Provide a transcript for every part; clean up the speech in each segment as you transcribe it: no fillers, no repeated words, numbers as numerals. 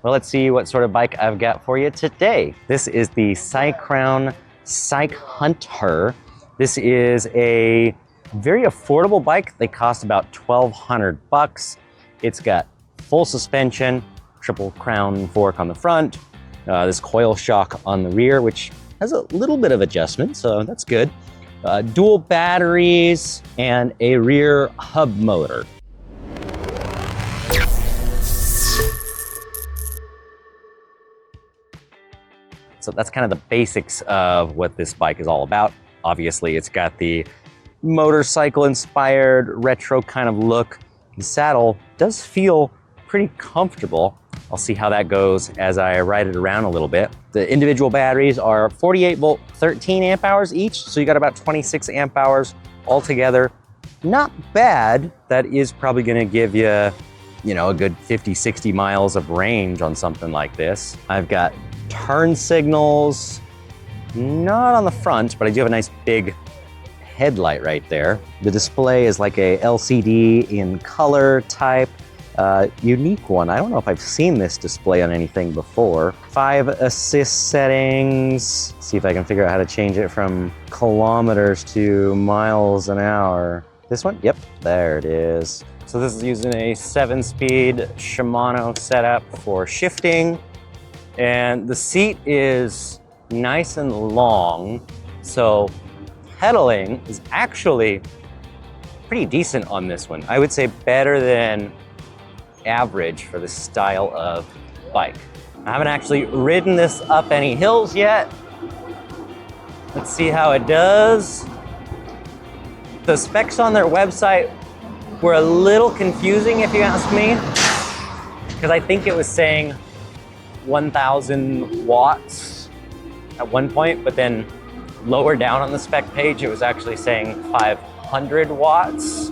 Well, let's see what sort of bike I've got for you today. This is the CYCROWN Cyc Hunter. This is a very affordable bike. They cost about $1,200. It's got full suspension, triple crown fork on the front, this coil shock on the rear, which has a little bit of adjustment, so that's good. Dual batteries and a rear hub motor. So that's kind of the basics of what this bike is all about. Obviously, it's got the motorcycle-inspired retro kind of look. The saddle does feel pretty comfortable. I'll see how that goes as I ride it around a little bit. The individual batteries are 48 volt, 13 amp hours each, so you got about 26 amp hours altogether. Not bad. That is probably gonna give you, a good 50, 60 miles of range on something like this. I've got turn signals, not on the front, but I do have a nice big headlight right there. The display is like a LCD in color type, unique one. I don't know if I've seen this display on anything before. 5 assist settings. See if I can figure out how to change it from kilometers to miles an hour. This one? Yep, there it is. So this is using a 7-speed Shimano setup for shifting. And the seat is nice and long, so pedaling is actually pretty decent on this one. I would say better than average for this style of bike. I haven't actually ridden this up any hills yet. Let's see how it does. The specs on their website were a little confusing, if you ask me, because I think it was saying 1,000 watts at one point, but then lower down on the spec page, it was actually saying 500 watts.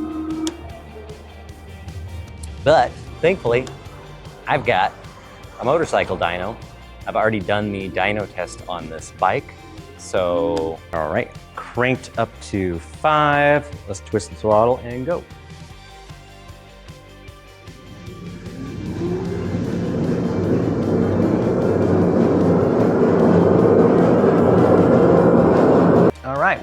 But thankfully, I've got a motorcycle dyno. I've already done the dyno test on this bike. So, all right, cranked up to 5. Let's twist the throttle and go.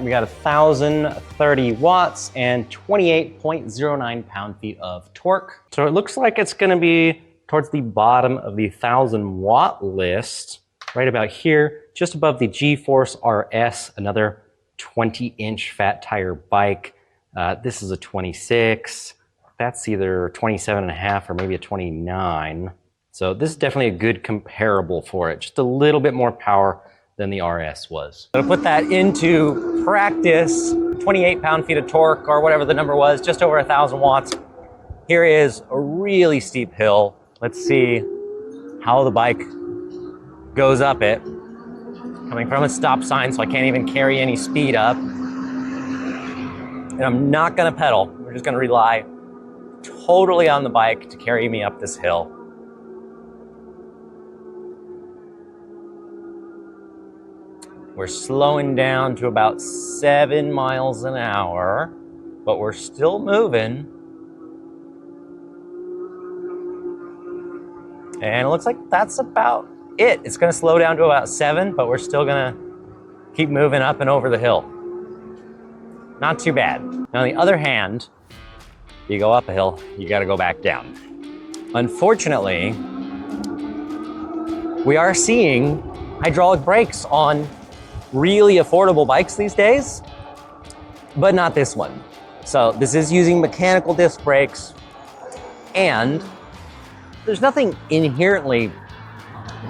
We got 1,030 watts and 28.09 pound-feet of torque. So it looks like it's gonna be towards the bottom of the 1,000 watt list, right about here, just above the G-Force RS, another 20-inch fat tire bike. This is a 26. That's either 27.5 or maybe a 29. So this is definitely a good comparable for it. Just a little bit more power than the RS was. I'm gonna put that into practice. 28 pound-feet of torque, or whatever the number was, just over 1,000 watts. Here is a really steep hill. Let's see how the bike goes up it. Coming from a stop sign, so I can't even carry any speed up. And I'm not gonna pedal. We're just gonna rely totally on the bike to carry me up this hill. We're slowing down to about 7 miles an hour, but we're still moving. And it looks like that's about it. It's gonna slow down to about 7, but we're still gonna keep moving up and over the hill. Not too bad. Now, on the other hand, you go up a hill, you gotta go back down. Unfortunately, we are seeing hydraulic brakes on really affordable bikes these days, but not this one. So this is using mechanical disc brakes, and there's nothing inherently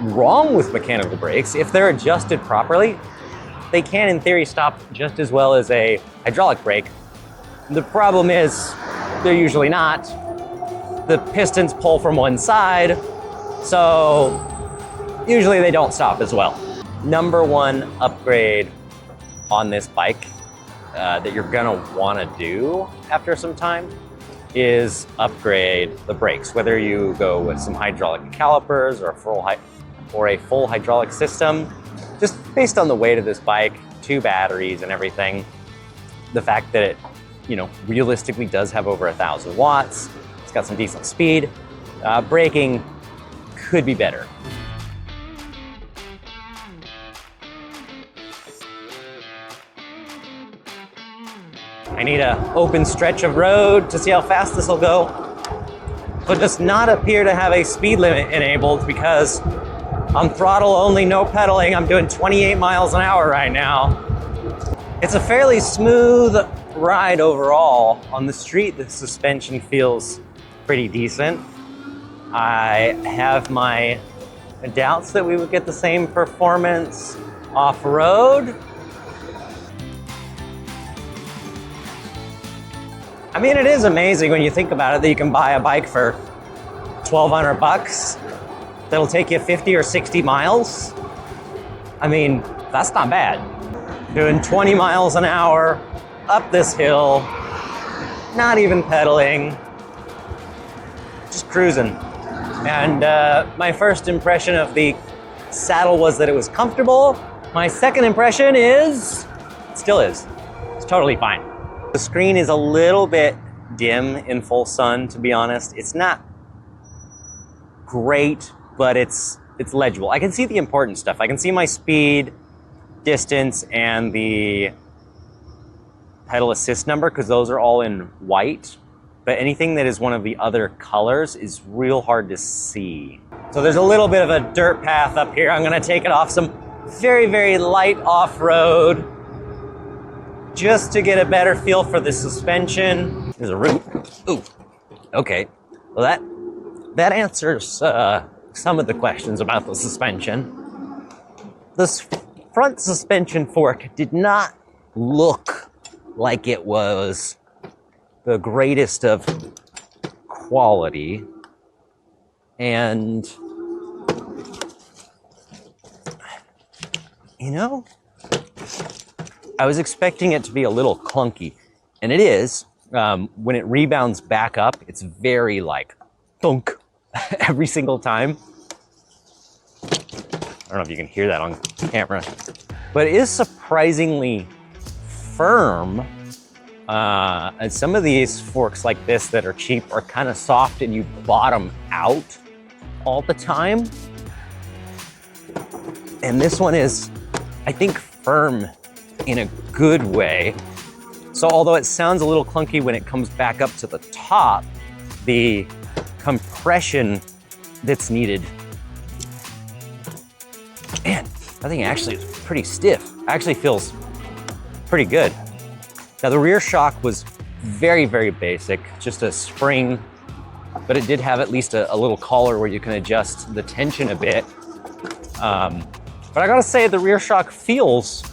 wrong with mechanical brakes. If they're adjusted properly, they can in theory stop just as well as a hydraulic brake. The problem is they're usually not. The pistons pull from one side, so usually they don't stop as well. Number one upgrade on this bike that you're gonna wanna do after some time is upgrade the brakes. Whether you go with some hydraulic calipers or a full hydraulic system, just based on the weight of this bike, 2 batteries and everything, the fact that it, realistically does have over 1,000 watts, it's got some decent speed, braking could be better. I need an open stretch of road to see how fast this will go. But does not appear to have a speed limit enabled because I'm throttle only, no pedaling. I'm doing 28 miles an hour right now. It's a fairly smooth ride overall. On the street, the suspension feels pretty decent. I have my doubts that we would get the same performance off-road. I mean, it is amazing when you think about it that you can buy a bike for 1,200 bucks that'll take you 50 or 60 miles. I mean, that's not bad. Doing 20 miles an hour up this hill, not even pedaling, just cruising. And my first impression of the saddle was that it was comfortable. My second impression is, it still is, it's totally fine. The screen is a little bit dim in full sun, to be honest. It's not great, but it's legible. I can see the important stuff. I can see my speed, distance, and the pedal assist number, because those are all in white. But anything that is one of the other colors is real hard to see. So there's a little bit of a dirt path up here. I'm gonna take it off some very, very light off-road, just to get a better feel for the suspension. There's a root. Ooh, okay. Well, that answers some of the questions about the suspension. This front suspension fork did not look like it was the greatest of quality. And, you know, I was expecting it to be a little clunky, and it is. When it rebounds back up, it's very like thunk every single time. I don't know if you can hear that on camera, but it is surprisingly firm. And some of these forks like this that are cheap are kind of soft and you bottom out all the time. And this one is, I think, firm in a good way. So although it sounds a little clunky when it comes back up to the top, the compression that's needed, man, I think actually it's pretty stiff. Actually feels pretty good. Now the rear shock was very, very basic, just a spring, but it did have at least a little collar where you can adjust the tension a bit. But I gotta say, the rear shock feels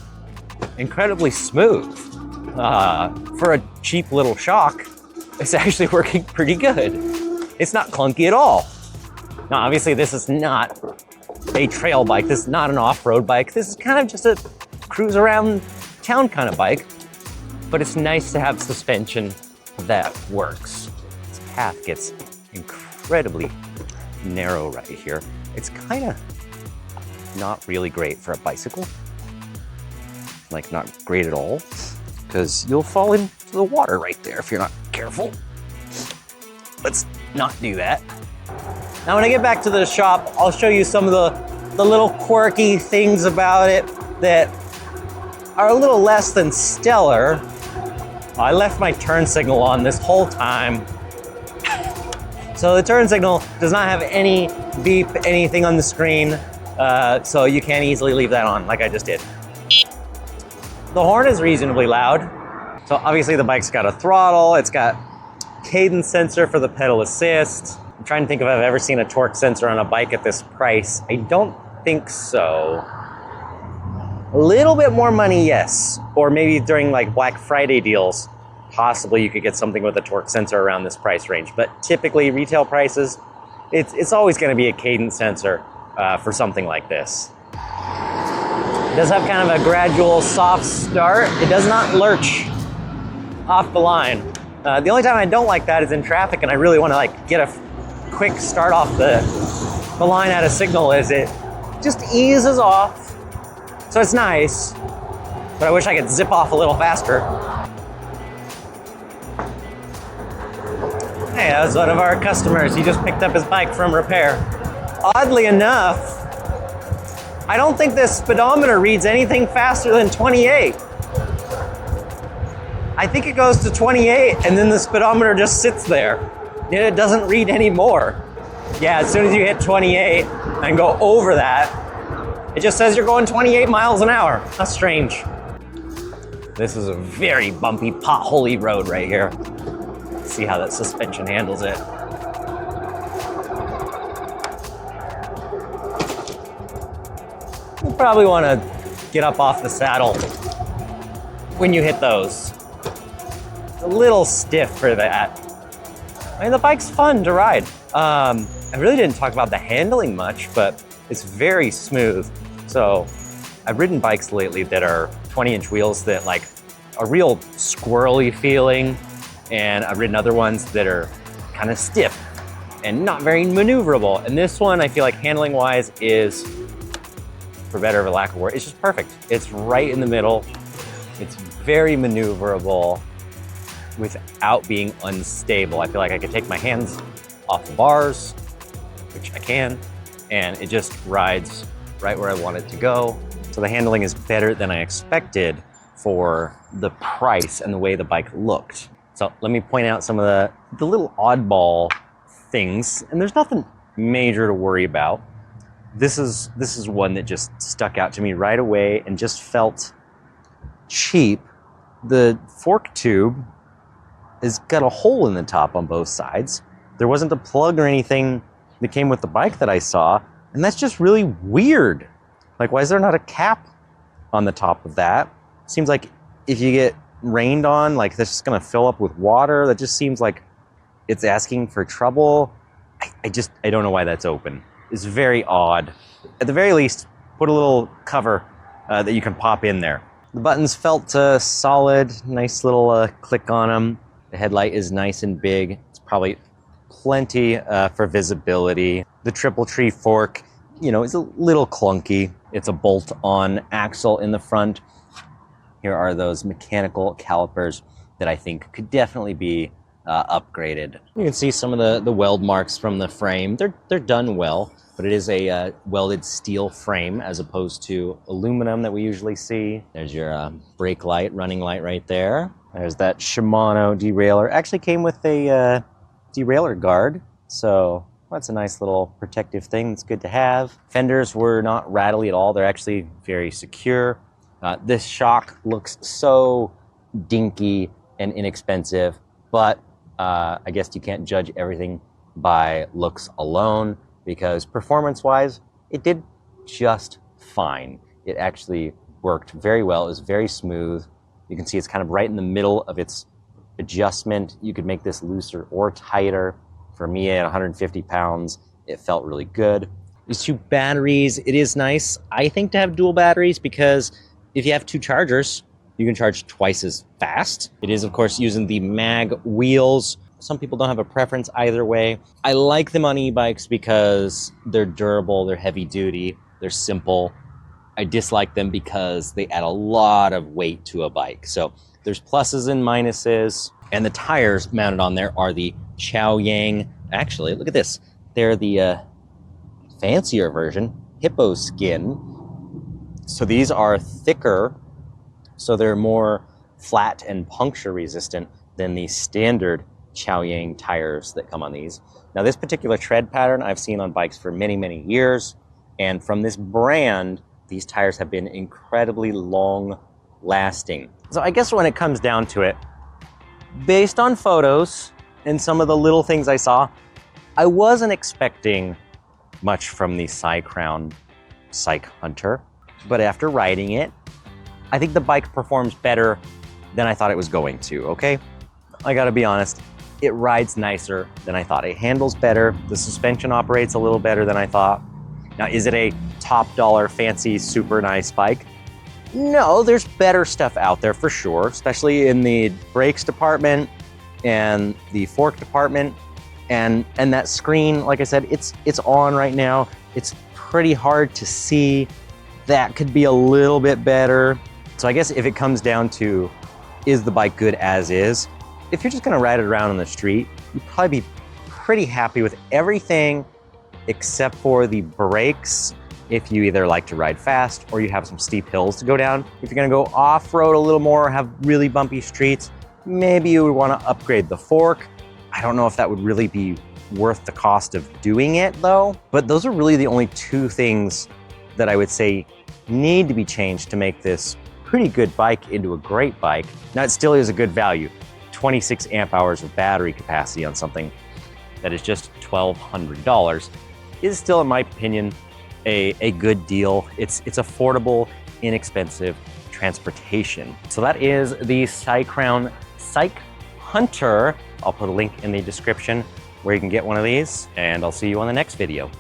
incredibly smooth. For a cheap little shock, it's actually working pretty good. It's not clunky at all. Now, obviously this is not a trail bike. This is not an off-road bike. This is kind of just a cruise around town kind of bike, but it's nice to have suspension that works. This path gets incredibly narrow right here. It's kind of not really great for a bicycle. Like, not great at all, because you'll fall into the water right there if you're not careful. Let's not do that. Now, when I get back to the shop, I'll show you some of the little quirky things about it that are a little less than stellar. I left my turn signal on this whole time. So the turn signal does not have any beep, anything on the screen, so you can't easily leave that on like I just did. The horn is reasonably loud. So obviously the bike's got a throttle, it's got cadence sensor for the pedal assist. I'm trying to think if I've ever seen a torque sensor on a bike at this price. I don't think so. A little bit more money, yes. Or maybe during like Black Friday deals, possibly you could get something with a torque sensor around this price range. But typically retail prices, it's always gonna be a cadence sensor for something like this. It does have kind of a gradual soft start. It does not lurch off the line. The only time I don't like that is in traffic and I really want to like get a quick start off the line at a signal, is it just eases off. So it's nice, but I wish I could zip off a little faster. Hey, that was one of our customers. He just picked up his bike from repair. Oddly enough, I don't think this speedometer reads anything faster than 28. I think it goes to 28 and then the speedometer just sits there. And it doesn't read any more. Yeah, as soon as you hit 28 and go over that, it just says you're going 28 miles an hour. That's strange. This is a very bumpy, potholey road right here. Let's see how that suspension handles it. You probably want to get up off the saddle when you hit those. It's a little stiff for that. I mean, the bike's fun to ride. I really didn't talk about the handling much, but it's very smooth. So I've ridden bikes lately that are 20-inch wheels that like a real squirrely feeling, and I've ridden other ones that are kind of stiff and not very maneuverable. And this one, I feel like handling wise is, for better of a lack of word, it's just perfect. It's right in the middle. It's very maneuverable without being unstable. I feel like I could take my hands off the bars, which I can, and it just rides right where I want it to go. So the handling is better than I expected for the price and the way the bike looked. So let me point out some of the little oddball things, and there's nothing major to worry about. This is one that just stuck out to me right away and just felt cheap. The fork tube has got a hole in the top on both sides. There wasn't a plug or anything that came with the bike that I saw, and that's just really weird. Like, why is there not a cap on the top of that? Seems like if you get rained on, like that's just gonna fill up with water. That just seems like it's asking for trouble. I don't know why that's open. It's very odd. At the very least, put a little cover that you can pop in there. The buttons felt solid, nice little click on them. The headlight is nice and big. It's probably plenty for visibility. The triple tree fork, you know, is a little clunky. It's a bolt-on axle in the front. Here are those mechanical calipers that I think could definitely be upgraded. You can see some of the weld marks from the frame. They're done well, but it is a welded steel frame as opposed to aluminum that we usually see. There's your brake light, running light right there. There's that Shimano derailleur. Actually came with a derailleur guard, so that's a nice little protective thing. It's good to have. Fenders were not rattly at all. They're actually very secure. This shock looks so dinky and inexpensive, but I guess you can't judge everything by looks alone, because performance-wise, it did just fine. It actually worked very well. It was very smooth. You can see it's kind of right in the middle of its adjustment. You could make this looser or tighter. For me at 150 pounds, it felt really good. These two batteries, it is nice, I think, to have dual batteries, because if you have two chargers, you can charge twice as fast. It is, of course, using the mag wheels. Some people don't have a preference either way. I like them on e-bikes because they're durable, they're heavy duty, they're simple. I dislike them because they add a lot of weight to a bike. So there's pluses and minuses. And the tires mounted on there are the Chow Yang. Actually, look at this. They're the fancier version, hippo skin. So these are thicker, so they're more flat and puncture resistant than the standard Chow Yang tires that come on these. Now, this particular tread pattern I've seen on bikes for many, many years. And from this brand, these tires have been incredibly long lasting. So I guess when it comes down to it, based on photos and some of the little things I saw, I wasn't expecting much from the CYCROWN Cyc Hunter, but after riding it, I think the bike performs better than I thought it was going to, okay? I gotta be honest, it rides nicer than I thought. It handles better, the suspension operates a little better than I thought. Now, is it a top dollar, fancy, super nice bike? No, there's better stuff out there for sure, especially in the brakes department and the fork department. And that screen, like I said, it's on right now. It's pretty hard to see. That could be a little bit better. So I guess if it comes down to, is the bike good as is? If you're just gonna ride it around on the street, you'd probably be pretty happy with everything except for the brakes. If you either like to ride fast or you have some steep hills to go down. If you're gonna go off-road a little more, have really bumpy streets, maybe you would wanna upgrade the fork. I don't know if that would really be worth the cost of doing it though. But those are really the only two things that I would say need to be changed to make this pretty good bike into a great bike. Now it still is a good value. 26 amp hours of battery capacity on something that is just $1,200 is still, in my opinion, a good deal. It's affordable, inexpensive transportation. So that is the CYCROWN Cyc Hunter. I'll put a link in the description where you can get one of these, and I'll see you on the next video.